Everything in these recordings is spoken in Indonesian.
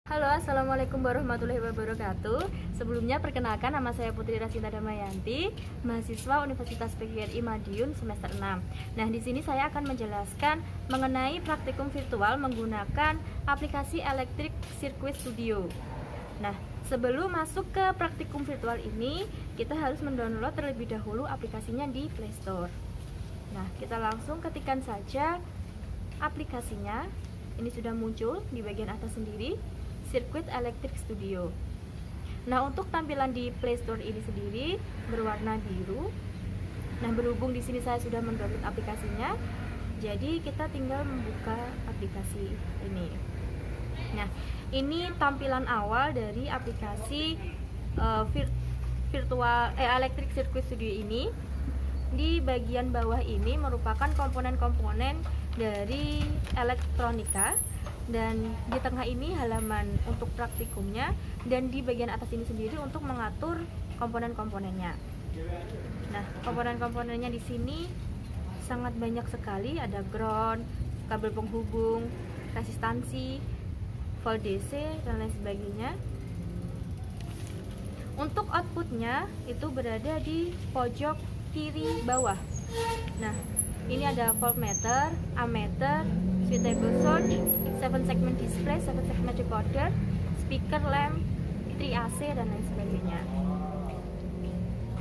Halo, assalamualaikum warahmatullahi wabarakatuh. Sebelumnya perkenalkan, nama saya Putri Rasinta Damayanti, mahasiswa Universitas PGRI Madiun semester 6. Nah, di sini saya akan menjelaskan mengenai praktikum virtual menggunakan aplikasi Electric Circuit Studio. Nah, sebelum masuk ke praktikum virtual ini, kita harus mendownload terlebih dahulu aplikasinya di Play Store. Nah, kita langsung ketikkan saja aplikasinya. Ini sudah muncul di bagian atas sendiri, Circuit Electric Studio. Nah, untuk tampilan di Play Store ini sendiri berwarna biru. Nah, berhubung di sini saya sudah mendownload aplikasinya, jadi kita tinggal membuka aplikasi ini. Nah, ini tampilan awal dari aplikasi Electric Circuit Studio ini. Di bagian bawah ini merupakan komponen-komponen dari elektronika, dan di tengah ini halaman untuk praktikumnya, dan di bagian atas ini sendiri untuk mengatur komponen-komponennya. Nah, komponen-komponennya di sini sangat banyak sekali, ada ground, kabel penghubung, resistansi, volt DC, dan lain sebagainya. Untuk outputnya itu berada di pojok kiri bawah. Nah, ini ada voltmeter, ammeter, switchable source, 7 segment display, 7 segment recorder, speaker lamp, 3 AC, dan lain sebagainya.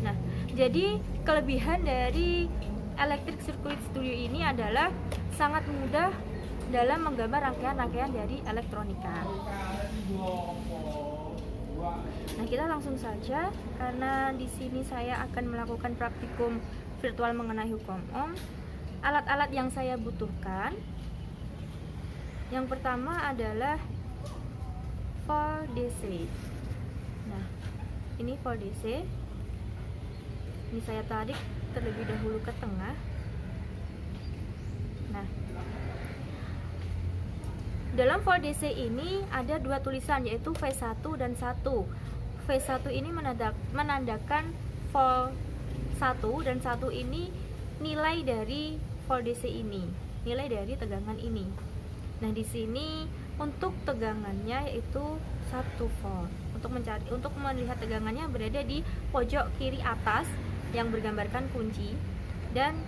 Nah, jadi kelebihan dari Electric Circuit Studio ini adalah sangat mudah dalam menggambar rangkaian-rangkaian dari elektronika. Nah, kita langsung saja, karena di sini saya akan melakukan praktikum virtual mengenai hukum ohm. Alat-alat yang saya butuhkan, yang pertama adalah volt DC. Nah, ini volt DC. Ini saya tarik terlebih dahulu ke tengah. Nah, dalam volt DC ini ada dua tulisan, yaitu V1 dan 1. V1 ini menandakan volt 1, dan 1 ini nilai dari volt DC ini, nilai dari tegangan ini. Nah, di sini untuk tegangannya yaitu 1 volt. Untuk melihat tegangannya berada di pojok kiri atas yang bergambarkan kunci, dan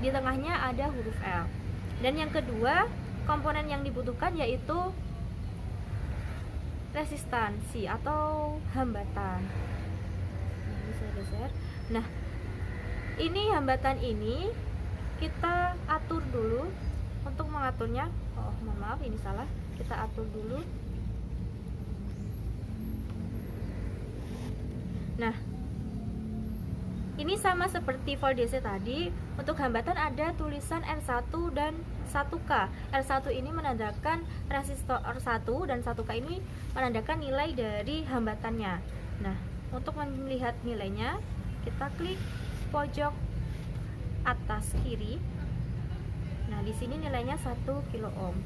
di tengahnya ada huruf L. Dan yang kedua, komponen yang dibutuhkan yaitu resistansi atau hambatan. Ini saya geser. Nah, ini hambatan ini kita atur dulu. Untuk mengaturnya, mohon maaf, ini salah, kita atur dulu. Nah, ini sama seperti volt DC tadi. Untuk hambatan ada tulisan R1 dan 1K. R1 ini menandakan resistor 1, dan 1K ini menandakan nilai dari hambatannya. Nah, untuk melihat nilainya, kita klik pojok atas kiri. Nah, di sini nilainya 1 kilo ohm.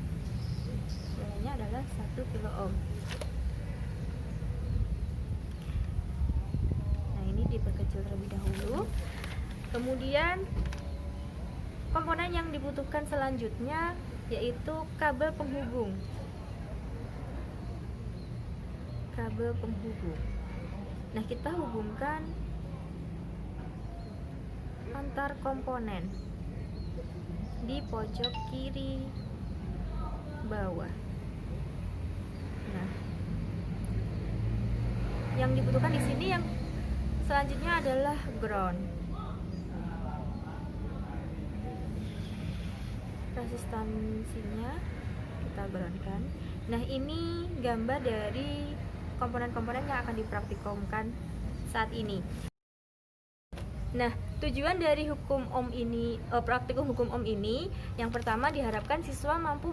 Nilainya adalah 1 kilo ohm. Nah, ini diperkecil terlebih dahulu. Kemudian komponen yang dibutuhkan selanjutnya yaitu kabel penghubung. Kabel penghubung. Nah, kita hubungkan antar komponen di pojok kiri bawah. Nah, yang dibutuhkan di sini yang selanjutnya adalah ground. Resistansinya kita groundkan. Nah, ini gambar dari komponen-komponen yang akan dipraktikumkan saat ini. Nah, tujuan dari hukum ohm ini, praktikum hukum ohm ini, yang pertama diharapkan siswa mampu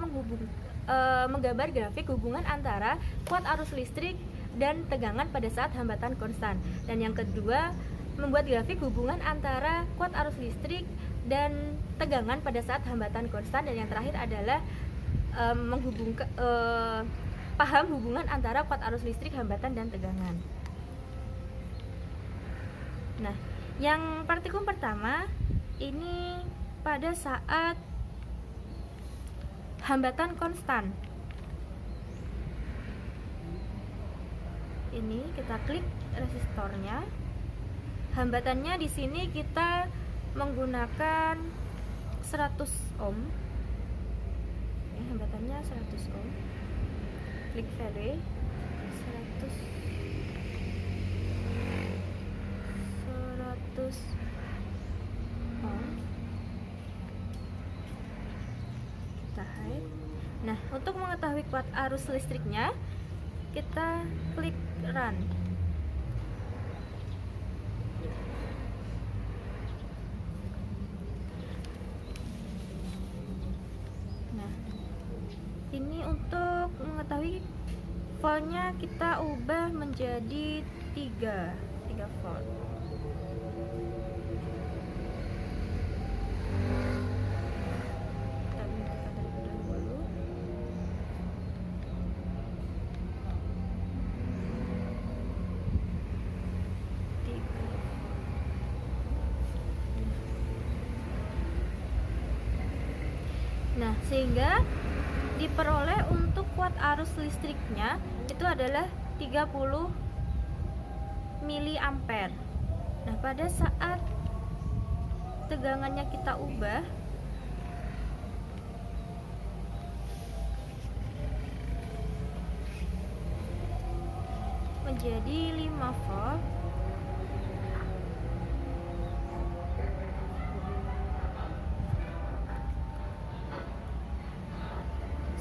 menggambar grafik hubungan antara kuat arus listrik dan tegangan pada saat hambatan konstan. Dan yang kedua, membuat grafik hubungan antara kuat arus listrik dan tegangan pada saat hambatan konstan. Dan yang terakhir adalah paham hubungan antara kuat arus listrik, hambatan, dan tegangan. Nah, yang praktikum pertama ini pada saat hambatan konstan. ini kita klik resistornya. Hambatannya di sini kita menggunakan 100 ohm. Ini hambatannya 100 ohm. Klik vary 100 ohm. Kita hide. Nah, untuk mengetahui kuat arus listriknya, kita klik run. Nah, ini untuk mengetahui voltnya kita ubah menjadi 3 volt. Kita hentikan terlebih dahulu. Nah, sehingga diperoleh untuk kuat arus listriknya itu adalah 30 miliampere. Nah, pada saat tegangannya kita ubah menjadi 5 volt,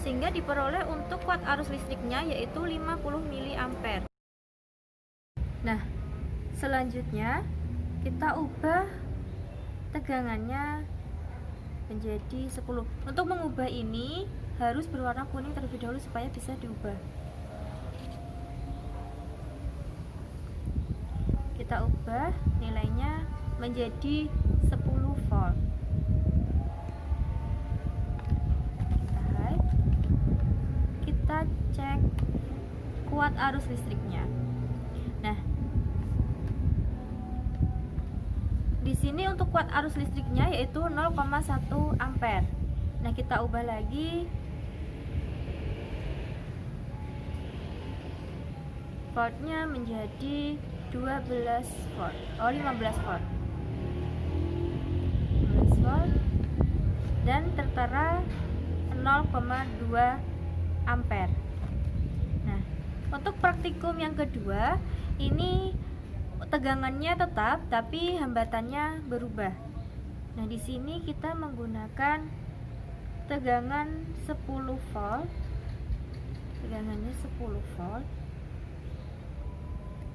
sehingga diperoleh untuk kuat arus listriknya yaitu 50 miliampere. Nah, selanjutnya kita ubah tegangannya menjadi 10. Untuk mengubah ini harus berwarna kuning terlebih dahulu supaya bisa diubah. Kita ubah nilainya menjadi 10 volt. Kita cek kuat arus listriknya. Nah, di sini untuk kuat arus listriknya yaitu 0,1 ampere. Nah, kita ubah lagi voltnya menjadi 12 volt. 15 volt. 15 volt dan tertera 0,2 ampere. Nah, untuk praktikum yang kedua, ini tegangannya tetap tapi hambatannya berubah. Nah, di sini kita menggunakan tegangan 10 volt. Tegangannya 10 volt.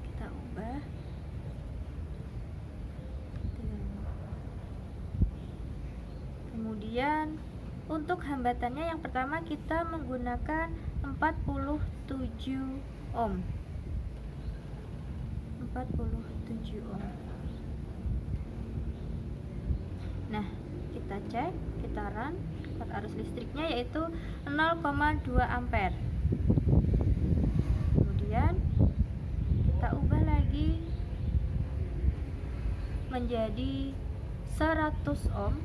Kita ubah. Kemudian untuk hambatannya yang pertama kita menggunakan 47 ohm. 47 ohm. Nah, kita cek, kita run kuat arus listriknya yaitu 0,2 ampere. Kemudian kita ubah lagi menjadi 100 ohm.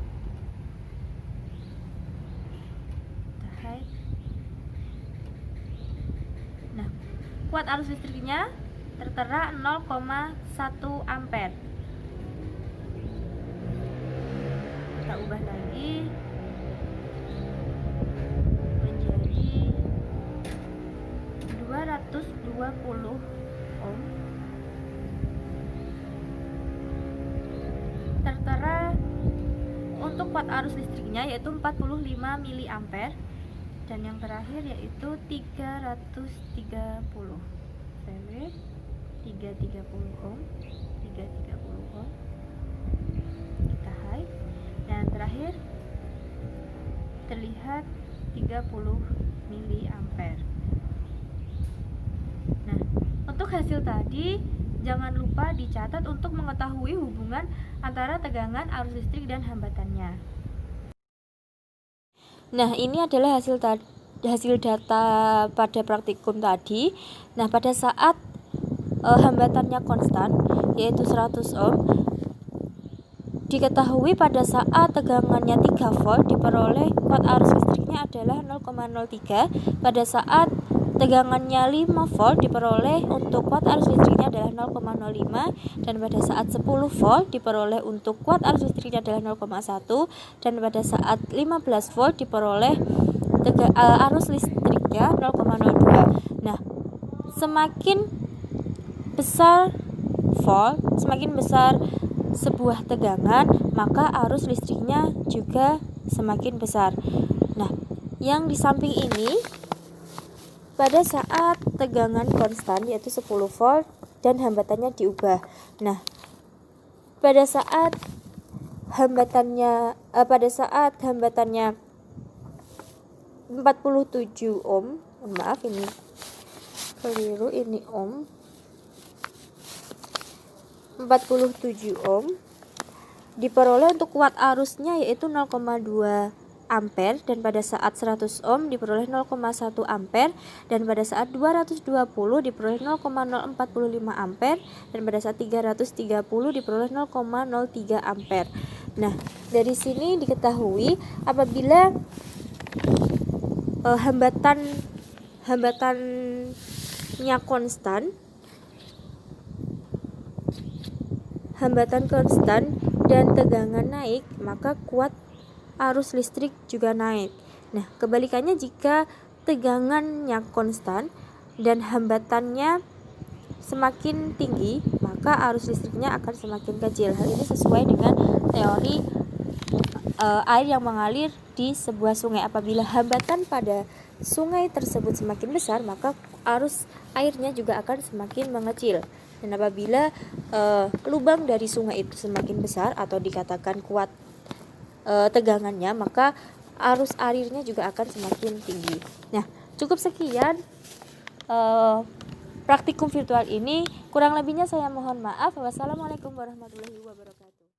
Nah, kuat arus listriknya tertera 0,1 ampere. Kita ubah lagi menjadi 220 ohm. Tertera untuk kuat arus listriknya yaitu 45 miliampere. Dan yang terakhir yaitu 330 VW 330 ohm. 330 ohm. Kita high. Dan terakhir terlihat 30 miliampere. Nah, untuk hasil tadi jangan lupa dicatat untuk mengetahui hubungan antara tegangan arus listrik dan hambatannya. Nah, ini adalah hasil data pada praktikum tadi. Nah, pada saat hambatannya konstan yaitu 100 ohm, diketahui pada saat tegangannya 3 volt diperoleh kuat arus listriknya adalah 0,03. Pada saat tegangannya 5 volt diperoleh untuk kuat arus listriknya adalah 0,05, dan pada saat 10 volt diperoleh untuk kuat arus listriknya adalah 0,1, dan pada saat 15 volt diperoleh arus listriknya 0,02. Nah, semakin besar volt, semakin besar sebuah tegangan, maka arus listriknya juga semakin besar. Nah, yang di samping ini pada saat tegangan konstan yaitu 10 volt dan hambatannya diubah. Nah, pada saat hambatannya 47 ohm, maaf ini keliru, ini ohm, 47 ohm diperoleh untuk kuat arusnya yaitu 0,2 ampere, dan pada saat 100 ohm diperoleh 0,1 ampere, dan pada saat 220 diperoleh 0,045 ampere, dan pada saat 330 diperoleh 0,03 ampere. Nah, dari sini diketahui apabila hambatannya konstan, dan tegangan naik, maka kuat arus listrik juga naik. Nah, kebalikannya jika tegangannya konstan dan hambatannya semakin tinggi, maka arus listriknya akan semakin kecil. Hal ini sesuai dengan teori air yang mengalir di sebuah sungai. Apabila hambatan pada sungai tersebut semakin besar, maka arus airnya juga akan semakin mengecil. Dan apabila lubang dari sungai itu semakin besar atau dikatakan kuat tegangannya, maka arus airnya juga akan semakin tinggi. Nah, cukup sekian praktikum virtual ini. Kurang lebihnya saya mohon maaf. Wassalamualaikum warahmatullahi wabarakatuh.